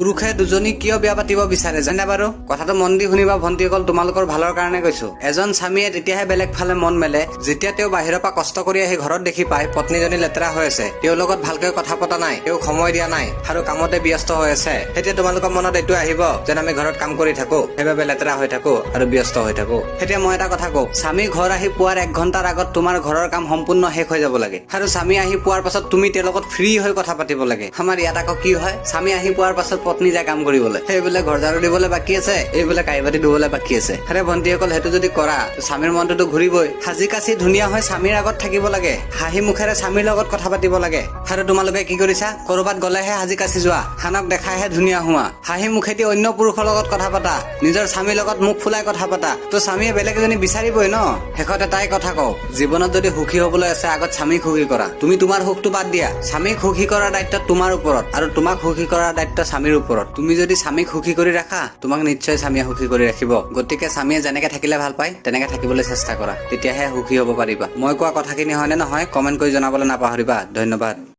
পুৰুষে দুজনী কিয় বিয়া পাতিব বিচাৰে জানে বাৰু? কথাটো মন দি শুনিবা ভণ্টিসকল, তোমালোকৰ ভালৰ কাৰণে কৈছো। এজন স্বামীয়ে তেতিয়াহে বেলেগ ফালে মন মেলে যেতিয়া তেওঁ বাহিৰৰ পৰা কষ্ট কৰি আহি ঘৰত দেখি পায় পত্নীজনী লেতেৰা হৈ আছে, তেওঁৰ লগত ভালকৈ কথা পতা নাই, তেওঁ সময় দিয়া নাই আৰু কামতে ব্যস্ত হৈ আছে। তেতিয়া তোমালোকৰ মনত এইটো আহিব যেন আমি ঘৰত কাম কৰি থাকো, সেইবাবে লেতেৰা হৈ থাকো আৰু ব্যস্ত হৈ থাকো। এতিয়া মই এটা কথা কওঁ, স্বামী ঘৰ আহি পোৱাৰ 1 ঘণ্টাৰ আগত তোমাৰ ঘৰৰ কাম সম্পূৰ্ণ শেষ হৈ যাব লাগে আৰু স্বামী আহি পোৱাৰ পাছত তুমি তেওঁৰ লগত ফ্ৰী হৈ কথা পাতিব লাগে। আমাৰ ইয়াত আকৌ কি হয়, স্বামী আহি পোৱাৰ পাছত পত্নী যায় কাম কৰিবলৈ, সেইবোলে ঘৰ ঝাৰু দিবলৈ বাকী আছে, এইবোলে কাঁহী বাতি ধুবলৈ বাকী আছে। আৰে ভণ্টিসকল, সেইটো যদি কৰা স্বামীৰ মনটোতো ঘূৰিবই। সাজি কাচি ধুনীয়া হৈ স্বামীৰ আগত থাকিব লাগে, হাঁহি মুখেৰে স্বামীৰ লগত কথা পাতিব লাগে। আৰু তোমালোকে কি কৰিছা? কৰবাত গলেহে সাজি কাচি যোৱা, খানক দেখাইহে ধুনীয়া হোৱা, হাঁহি মুখেদি অন্য পুৰুষৰ লগত কথা পাতা, নিজৰ স্বামীৰ লগত মুখ ফুলাই কথা পাতা, তো স্বামীয়ে বেলেগ এজনী বিচাৰিবই ন। শেষত এটাই কথা কওঁ, জীৱনত যদি সুখী হবলৈ আছে আগত স্বামীক সুখী কৰা। তুমি তোমাৰ সুখটো বাদ দিয়া, স্বামীক সুখী কৰাৰ দায়িত্ব তোমাৰ ওপৰত আৰু তোমাক সুখী কৰাৰ দায়িত্ব স্বামীৰ ওপৰত। তুমি যদি স্বামীক সুখী কৰি ৰাখা, তোমাক নিশ্চয় স্বামীয়ে সুখী কৰি ৰাখিব। গতিকে স্বামীয়ে যেনেকে থাকিলে ভাল পায় তেনেকে থাকিবলৈ চেষ্টা কৰা, তেতিয়াহে সুখী হ'ব পাৰিবা। মই কোৱা কথাখিনি হয়নে নহয় কমেন্ট কৰি জনাবলৈ নাপাহৰিবা। ধন্যবাদ।